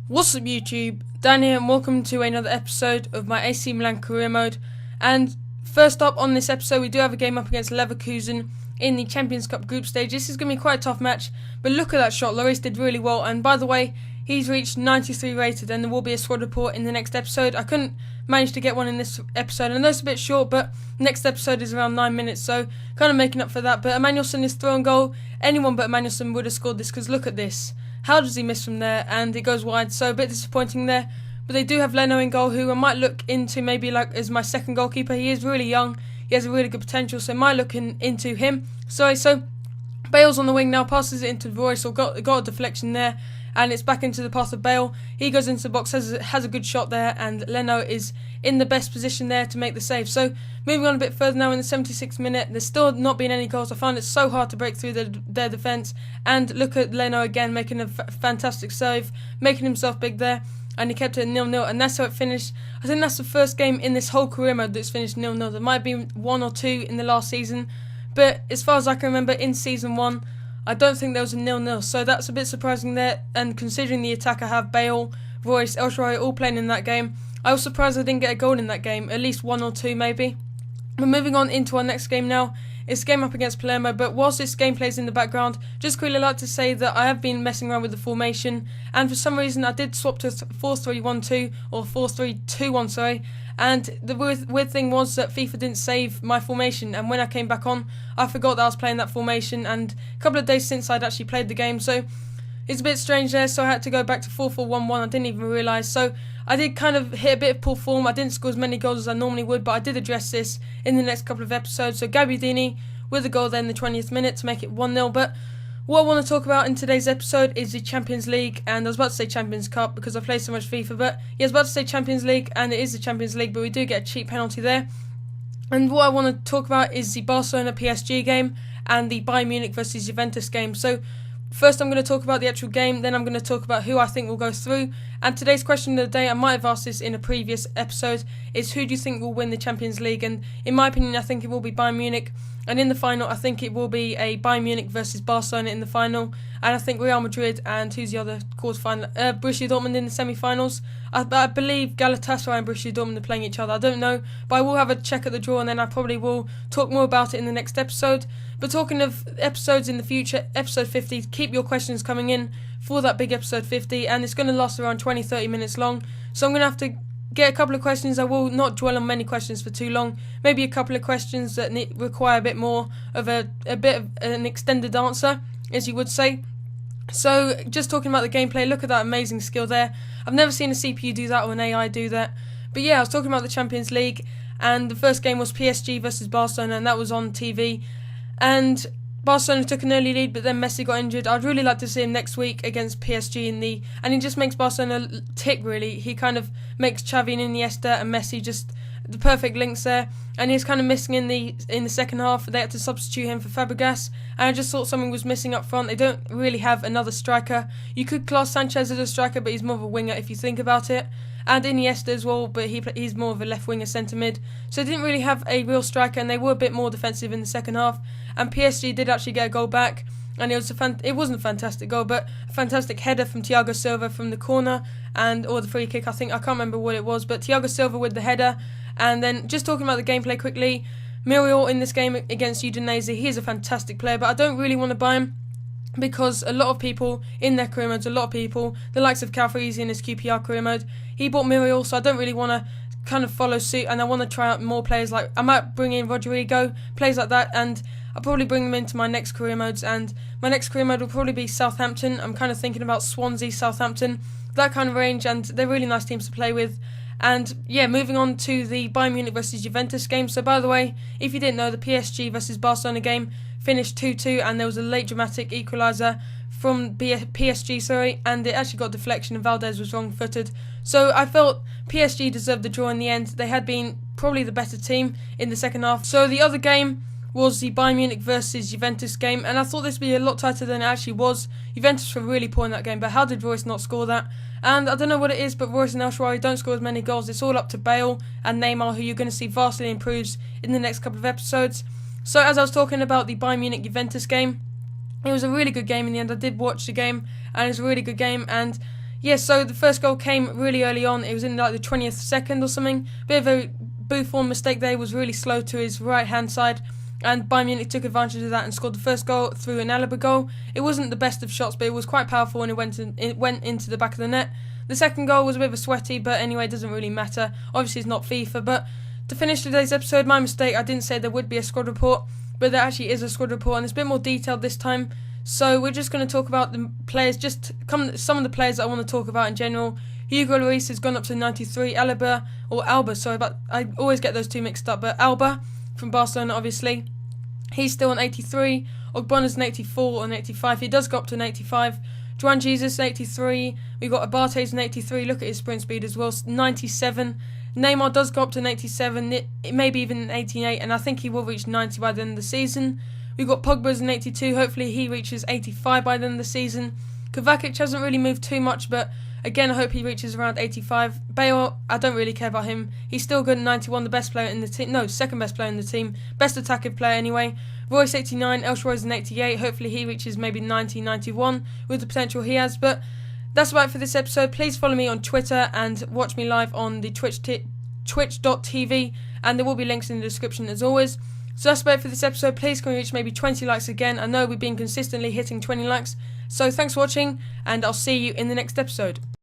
What's up YouTube, Dan here and welcome to another episode of my AC Milan career mode. And first up on this episode we do have a game up against Leverkusen in the Champions Cup group stage. This is going to be quite a tough match, but look at that shot. Lloris did really well, and by the way, he's reached 93 rated and there will be a squad report in the next episode. I couldn't manage to get one in this episode. I know it's a bit short, but next episode is around 9 minutes, so kind of making up for that. But Emmanuelson is throwing goal. Anyone but Emmanuelson would have scored this, because look at this. How does he miss from there? And it goes wide, so a bit disappointing there. But they do have Leno in goal, who I might look into maybe like as my second goalkeeper. He is really young. He has a really good potential, so I might look into him. So Bale's on the wing now, passes it into Royce, or got a deflection there, and it's back into the path of Bale. He goes into the box, has a good shot there, and Leno is in the best position there to make the save. So moving on a bit further now in the 76th minute, there's still not been any goals. I found it so hard to break through their defence, and look at Leno again making a fantastic save, making himself big there, and he kept it 0-0, and that's how it finished. I think that's the first game in this whole career mode that's finished 0-0. There might be one or two in the last season, but as far as I can remember, in Season 1, I don't think there was a 0-0, so that's a bit surprising there, and considering the attack I have Bale, Royce, El Shaarawy all playing in that game, I was surprised I didn't get a goal in that game, at least one or two maybe. But moving on into our next game now, it's a game up against Palermo, but whilst this game plays in the background, just quickly like to say that I have been messing around with the formation, and for some reason I did swap to 4-3-1-2, or 4-3-2-1, sorry, and the weird thing was that FIFA didn't save my formation, and when I came back on, I forgot that I was playing that formation, and a couple of days since I'd actually played the game, so it's a bit strange there, so I had to go back to 4-4-1-1, I didn't even realise, so I did kind of hit a bit of poor form. I didn't score as many goals as I normally would, but I did address this in the next couple of episodes. So Gabbiadini with a goal there in the 20th minute to make it 1-0. But what I want to talk about in today's episode is the Champions League, and I was about to say Champions Cup because I play so much FIFA, but yeah, I was about to say Champions League, and it is the Champions League, but we do get a cheap penalty there. And what I want to talk about is the Barcelona PSG game and the Bayern Munich versus Juventus game. So first I'm going to talk about the actual game, then I'm going to talk about who I think will go through. And today's question of the day, I might have asked this in a previous episode, is who do you think will win the Champions League? And in my opinion, I think it will be Bayern Munich. And in the final, I think it will be a Bayern Munich versus Barcelona in the final. And I think Real Madrid and who's the other quarterfinal? Borussia Dortmund in the semi-finals. I believe Galatasaray and Borussia Dortmund are playing each other. I don't know, but I will have a check at the draw, and then I probably will talk more about it in the next episode. But talking of episodes in the future, episode 50, keep your questions coming in for that big episode 50, and it's going to last around 20-30 minutes long. So I'm going to have to get a couple of questions. I will not dwell on many questions for too long. Maybe a couple of questions that require a bit more of a bit of an extended answer, as you would say. So just talking about the gameplay, look at that amazing skill there. I've never seen a CPU do that or an AI do that. But yeah, I was talking about the Champions League, and the first game was PSG versus Barcelona, and that was on TV. And Barcelona took an early lead, but then Messi got injured. I'd really like to see him next week against PSG and he just makes Barcelona tick, really. He kind of makes Xavi and Iniesta and Messi just the perfect links there, and he's kind of missing in the second half. They had to substitute him for Fabregas, and I just thought something was missing up front. They don't really have another striker. You could class Sanchez as a striker, but he's more of a winger if you think about it. And Iniesta as well, but he's more of a left winger centre mid. So they didn't really have a real striker, and they were a bit more defensive in the second half. And PSG did actually get a goal back, and it wasn't a fantastic goal, but a fantastic header from Thiago Silva from the corner, or the free kick. I can't remember what it was, but Thiago Silva with the header. And then just talking about the gameplay quickly, Muriel in this game against Udinese, he is a fantastic player, but I don't really want to buy him, because a lot of people in their career modes, the likes of Calfreezy in his QPR career mode, he bought Muriel, so I don't really want to kind of follow suit, and I want to try out more players. Like I might bring in Rodrigo, players like that, and I'll probably bring them into my next career modes, and my next career mode will probably be Southampton. I'm kind of thinking about Swansea, Southampton, that kind of range, and they're really nice teams to play with. And yeah, moving on to the Bayern Munich versus Juventus game. So by the way, if you didn't know, the PSG versus Barcelona game finished 2-2, and there was a late dramatic equaliser from PSG, and it actually got deflection, and Valdez was wrong-footed. So I felt PSG deserved the draw in the end. They had been probably the better team in the second half. So the other game was the Bayern Munich versus Juventus game, and I thought this would be a lot tighter than it actually was. Juventus were really poor in that game, but how did Royce not score that? And I don't know what it is, but Royce and El Shaarawy don't score as many goals. It's all up to Bale and Neymar, who you're going to see vastly improves in the next couple of episodes. So as I was talking about the Bayern Munich Juventus game, it was a really good game in the end. I did watch the game, and it was a really good game, and Yeah, so the first goal came really early on. It was in like the 20th second or something. Bit of a Buffon mistake there. He was really slow to his right hand side, and Bayern Munich took advantage of that and scored the first goal through an Alaba goal. It wasn't the best of shots, but it was quite powerful, and it went into the back of the net. The second goal was a bit of a sweaty, but anyway, it doesn't really matter. Obviously, it's not FIFA, but to finish today's episode, my mistake, I didn't say there would be a squad report, but there actually is a squad report, and it's a bit more detailed this time. So we're just going to talk about the players, some of the players that I want to talk about in general. Hugo Lloris has gone up to 93. Alba, I always get those two mixed up, but Alba from Barcelona, obviously, he's still on 83. Ogbonna's an 84 or an 85. He does go up to an 85. Juan Jesus, 83. We've got Abate's an 83. Look at his sprint speed as well, 97. Neymar does go up to an 87, it maybe even an 88, and I think he will reach 90 by the end of the season. We've got Pogba's an 82, hopefully he reaches 85 by the end of the season. Kovacic hasn't really moved too much, but again I hope he reaches around 85. Bale, I don't really care about him. He's still good at 91, the best player in the team. No, second best player in the team. Best attacking player anyway. Royce 89, El Shaarawy's an 88. Hopefully he reaches maybe 90, 91 with the potential he has. But that's about it for this episode. Please follow me on Twitter and watch me live on the twitch.tv, and there will be links in the description as always. So that's about it for this episode. Please can we reach maybe 20 likes again? I know we've been consistently hitting 20 likes. So thanks for watching, and I'll see you in the next episode.